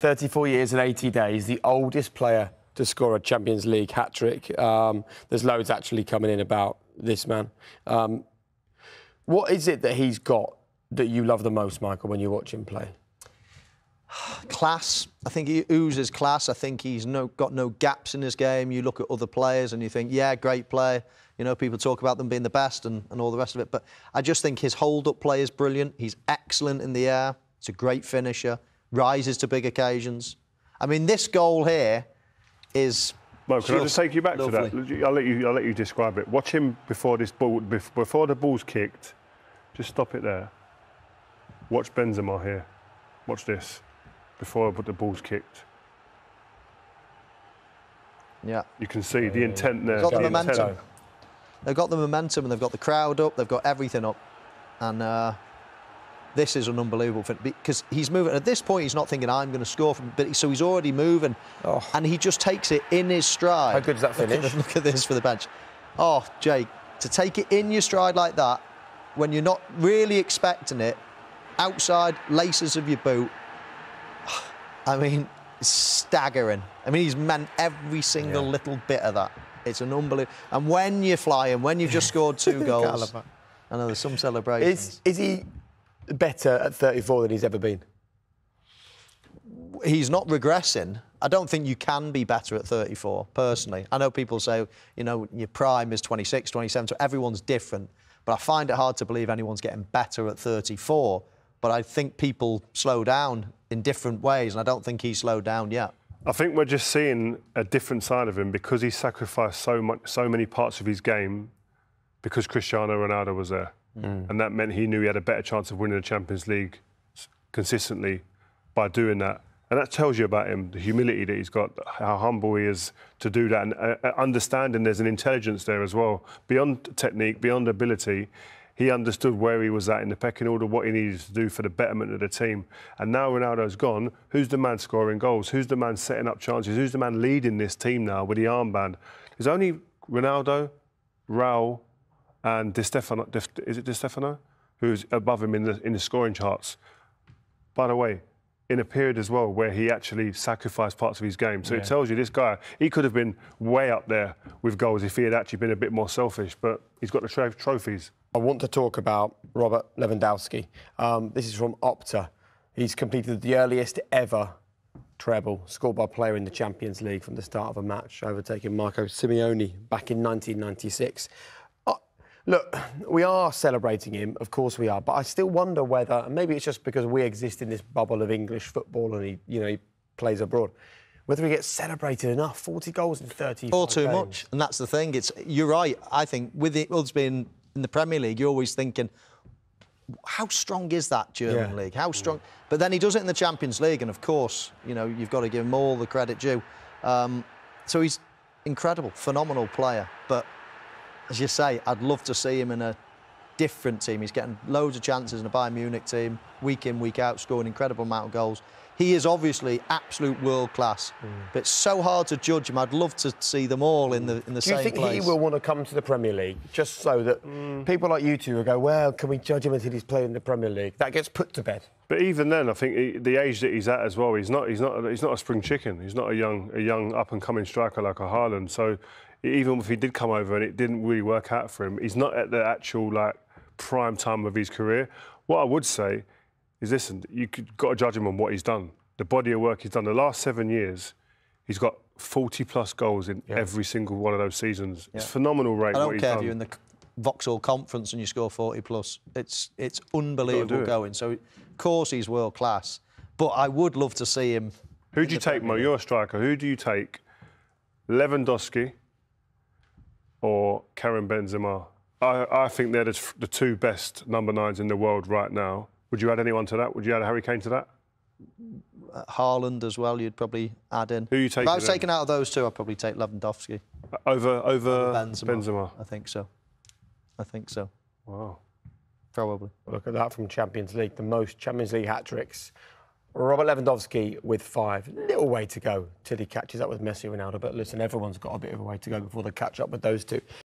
34 years and 80 days, the oldest player to score a Champions League hat-trick. There's loads actually coming in about this man. What is it that he's got that you love the most, Michael, when you watch him play? Class. I think he oozes class. I think he's got no gaps in his game. You look at other players and you think, yeah, great player. You know, people talk about them being the best and all the rest of it. But I just think his hold-up play is brilliant. He's excellent in the air. He's a great finisher. Rises to big occasions. I mean, this goal here is... Well, can I just take you back lovely. to that? I'll let you describe it. Watch him before the ball's kicked. Just stop it there. Watch Benzema here. Watch this. Before the ball's kicked. Yeah. You can see the intent there. They've got the momentum. They've got the momentum and they've got the crowd up. They've got everything up. And this is an unbelievable thing because he's moving. At this point, he's not thinking, I'm going to score. So he's already moving. Oh. And he just takes it in his stride. How good is that finish? Look at this for the bench. Oh, Jake, to take it in your stride like that, when you're not really expecting it, outside laces of your boot, I mean, it's staggering. I mean, he's meant every single little bit of that. It's an unbelievable... And when you're flying, when you've just scored 2 goals... I know there's some celebrations. Is he better at 34 than he's ever been? He's not regressing. I don't think you can be better at 34, personally. I know people say, you know, your prime is 26, 27, so everyone's different. But I find it hard to believe anyone's getting better at 34. But I think people slow down in different ways, and I don't think he's slowed down yet. I think we're just seeing a different side of him because he sacrificed so many parts of his game because Cristiano Ronaldo was there. And that meant he knew he had a better chance of winning the Champions League consistently by doing that. And that tells you about him, the humility that he's got, how humble he is to do that, and understanding there's an intelligence there as well. Beyond technique, beyond ability, he understood where he was at in the pecking order, what he needed to do for the betterment of the team. And now Ronaldo's gone, who's the man scoring goals? Who's the man setting up chances? Who's the man leading this team now with the armband? There's only Ronaldo, Raul, and Di Stefano, is it Di Stefano? Who's above him in the scoring charts. By the way, in a period as well where he actually sacrificed parts of his game. So it tells you this guy, he could have been way up there with goals if he had actually been a bit more selfish, but he's got the trophies. I want to talk about Robert Lewandowski. This is from Opta. He's completed the earliest ever treble scored by a player in the Champions League from the start of a match, overtaking Marco Simeone back in 1996. Look, we are celebrating him, of course we are, but I still wonder whether, and maybe it's just because we exist in this bubble of English football and he plays abroad, whether he gets celebrated enough. 40 goals in 30 or too much, and that's the thing. You're right. I think with us being in the Premier League, you're always thinking, how strong is that German league? How strong? But then he does it in the Champions League, and of course, you know, you've got to give him all the credit due. So he's incredible, phenomenal player, but as you say, I'd love to see him in a different team. He's getting loads of chances in a Bayern Munich team, week in, week out, scoring an incredible amount of goals. He is obviously absolute world class, but it's so hard to judge him. I'd love to see them all in the same place. Do you think he will want to come to the Premier League just so that people like you two will go, well, can we judge him until he's playing in the Premier League? That gets put to bed. But even then, I think the age that he's at as well, he's not a spring chicken. He's not a young up and coming striker like a Haaland. So even if he did come over and it didn't really work out for him, he's not at the actual prime time of his career. What I would say is, listen, got to judge him on what he's done, the body of work he's done. The last 7 years, he's got 40-plus goals in every single one of those seasons. It's a phenomenal rate. I don't care if you're in the Vauxhall Conference and you score 40-plus. It's unbelievable going. So, of course, he's world class. But I would love to see him. Who do you take, Mo? You're a striker. Who do you take? Lewandowski or Karim Benzema? I think they're the 2 best number 9s in the world right now. Would you add anyone to that? Would you add Harry Kane to that? Haaland as well, you'd probably add in. Who are you taking? If I was taking out of those 2, I'd probably take Lewandowski. Over Benzema? I think so. I think so. Wow. Probably. Look at that from Champions League, the most Champions League hat-tricks. Robert Lewandowski with 5. Little way to go till he catches up with Messi and Ronaldo. But listen, everyone's got a bit of a way to go before they catch up with those 2.